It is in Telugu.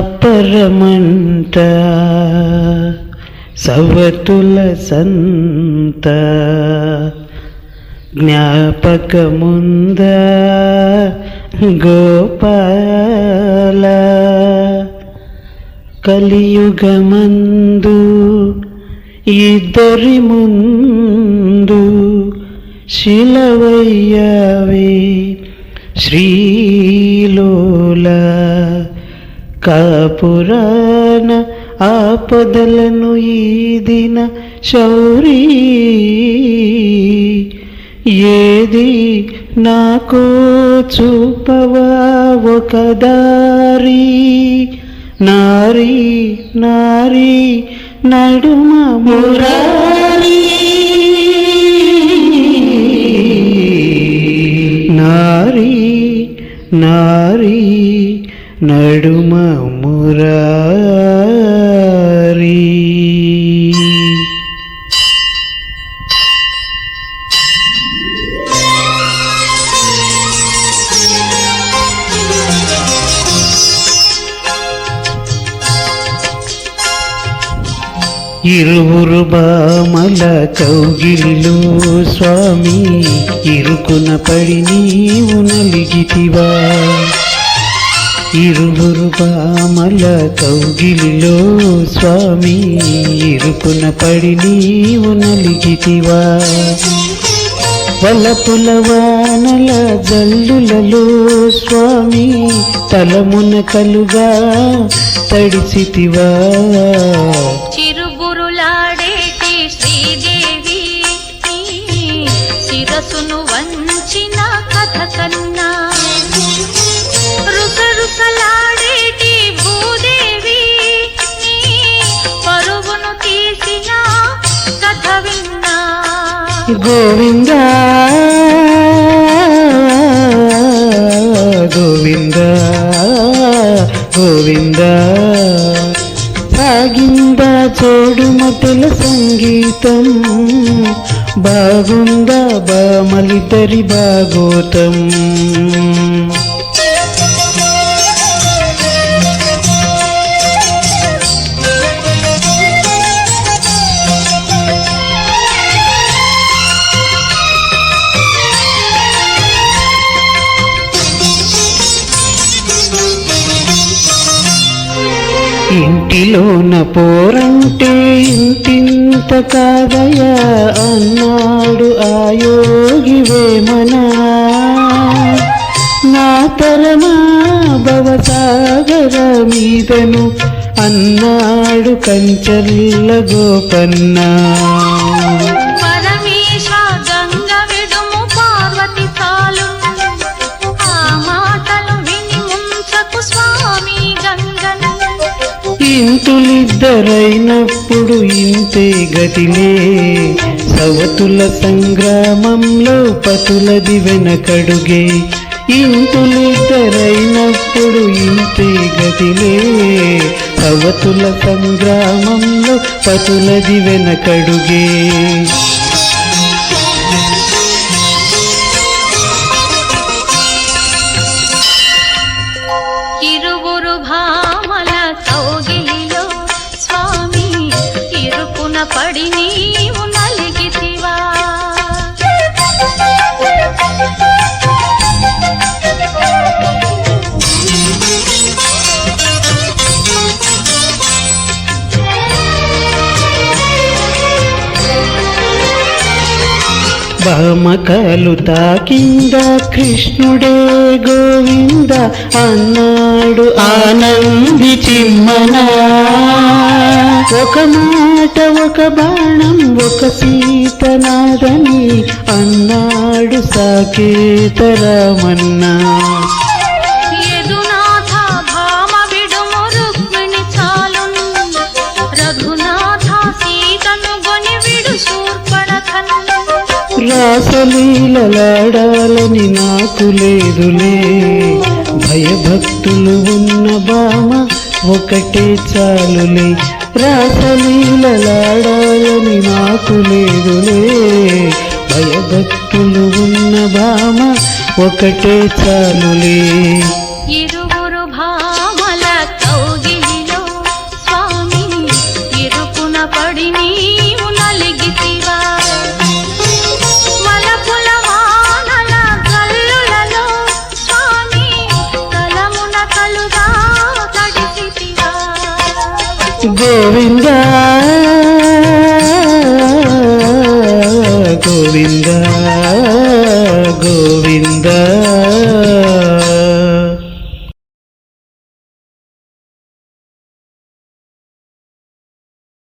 ద్వాపరమంట సవతుల సంత జ్ఞాపకముందా గోపాల కలియుగమందు ఇద్దరి ముందు శిలవయ్యావే శ్రీలోల కాపురాన ఆపదలను ఈదిన శౌరీ ఏది నాకో చూపవా ఒక దారి నారీ నారీ నడుమ మురారి నారీ నారీ నడుమ మురారి. ఇరువురు బామల కౌగిలిలో స్వామి ఇరుకున పడి నీవు నలిగితివా. ఇరువురు బామల కౌగిలిలో స్వామి ఇరుకున పడి నీవు నలిగితివా. వలపుల వానల జల్లులలో స్వామి తలమున కలుగా తడిసితివా. చిరుబురులాడేటి శ్రీదేవి శిరసును వంచిన కథ కన్నా రుసరుసలాడేటి భూదేవి పరుగును తీసిన కథ విన్నా. గోవిందా గోవిందా గోవిందా సాగిందా చూడుమతుల సంగీతం బాగుందా బామలిద్దరి భాగోతం. ఇంటిలోన పోరంటే ఇంతింత కాదయా అన్నాడు ఆ యోగి వేమనా. నా తరమా భవసాగర మీదను అన్నాడు కంచర్ల గోపన్న. ఇంతులిద్దరైనప్పుడు ఇంతే గతిలే సవతుల సంగ్రామంలో పతులది వెనకడుగే. ఇంతులిద్దరైనప్పుడు ఇంతే గతిలే సవతుల సంగ్రామంలో పతులది వెనకడుగే. ఇరువురు భామల కౌగిలిలో స్వామి ఇరుకున పడి నీవు నలిగితివా. బామకలు తాకింద కృష్ణుడే గోవింద అన్నాడు ఆనంది చిమ్మనా. ఒక మాట ఒక బాణం ఒక సీతనాదని అన్నాడు సాకేతరామన్నా. రాసలీలలాడాలని నాకు లేదులే భయభక్తులు ఉన్న బామ ఒకటే చాలులే. రాసలీలలాడాలని నాకు లేదులే భయభక్తులు ఉన్న భామ ఒకటే చాలులే. ఇరువురు భామల గోవింద గోవింద గోవింద